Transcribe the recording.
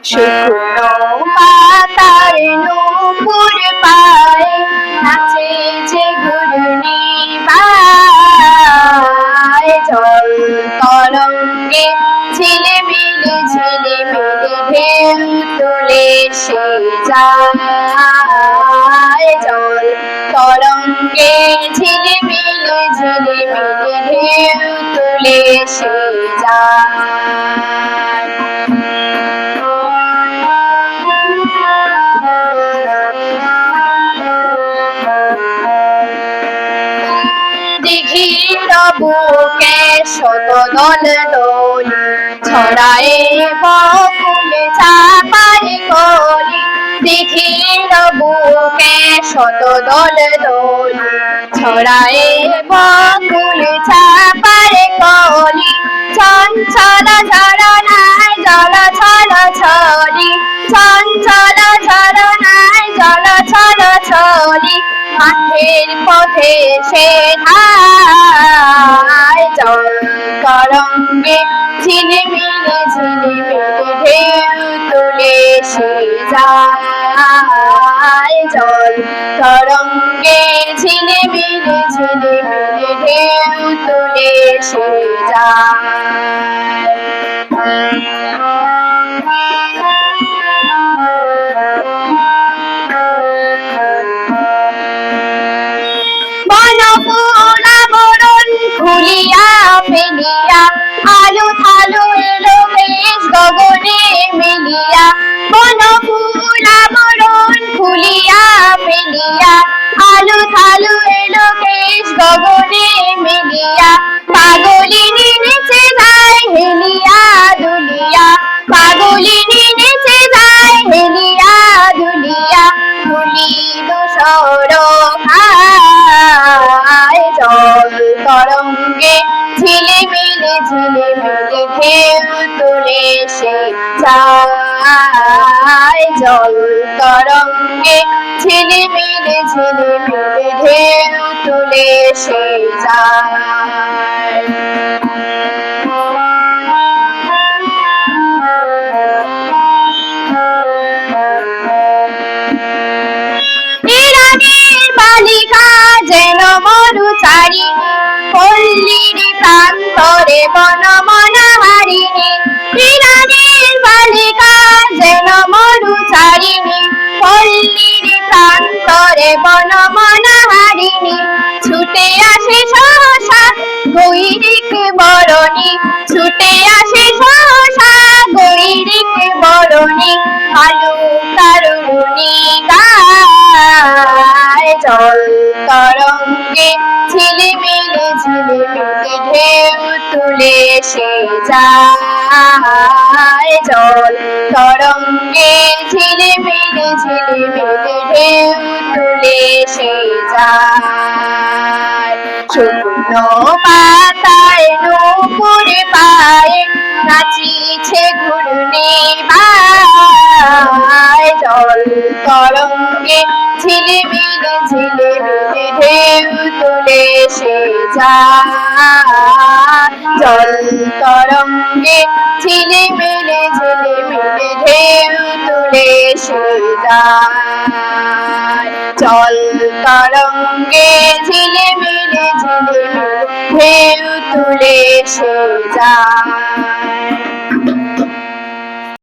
শুকনো পাতার নূপুর পায়ে নাচেছে ঘূর্ণি পায় জল তরঙ্গে ঝিলিমিলি ঝিলিমিলি ঢেউ তুলে সে যায় জল তরঙ্গে ঝিলিমিলি ঝিলিমিলি ঢেউ তুলে সে যায় দিঘির বুকে শত দল দলি ছড়ায়ে বকুলে চাপার কলি দিঘির বুকে শত দল দলি ছড়ায়ে বকুলে চাপার কলি চঞ্চল ঝরনায় জল ছল ছলি চঞ্চল ঝরনায় জল ছল ছলি মাঠের পথে সে ধায় জল তরঙ্গে ঝিলিমিলি ঝিলিমিলি ঢেউ তুলে সে যায় জল তরঙ্গে ঝিলিমিলি ঝিলিমিলি ঢেউ তুলে সে যায় খুলিয়া ফেলিয়া আলু থালু এলো বেশ গগনে মিলিয়া বন ফুল আবরণ খুলিয়া ফেলিয়া আলু থালু এলো বেশ গগনে মিলিয়া পাগলিনী নেচে যায় হেলিয়া দুলিয়া পাগলিনী নেচে যায় হেলিয়া দুলিয়া দুলি দুসর খায় জল তরঙ্গে ঝিলিমিলি ঝিলিমিলি ঢেউ তুলে সে যায় জল তরঙ্গে ঝিলিমিলি ঝিলিমিলি ঢেউ তুলে সে যায় বালিকা যেন মরুচারিণী পল্লীর প্রান্তরে বনমনা হারিণী ইরানের বালিকা যেন মরুচারিণী পল্লীর প্রান্তরে বনমনা হারিণী ছুটে আসে সহসা গৈরিক বরণী ছুটে আসে সহসা গৈরিক বরণী আলু তারুণী গায় জল তরঙ্গে ঝিলিমিলি ঝিলিমিলি ঢেউ তুলে সে যায় জল তরঙ্গে ঝিলিমিলি ঝিলিমিলি ঢেউ তুলে সে যায় শুকনো পাতায় নূপুর পায়ে নাচিছে ঘূর্ণি পায় জল তরঙ্গে ঝিলিমিলি ঝিলিমিলি ঢেউ তুলে সে যায় জল তরঙ্গে ঝিলিমিলি ঝিলিমিলি ঢেউ তুলে সে যায় জল তরঙ্গে ঝিলিমিলি ঝিলিমিলি ঢেউ তুলে সে যায়।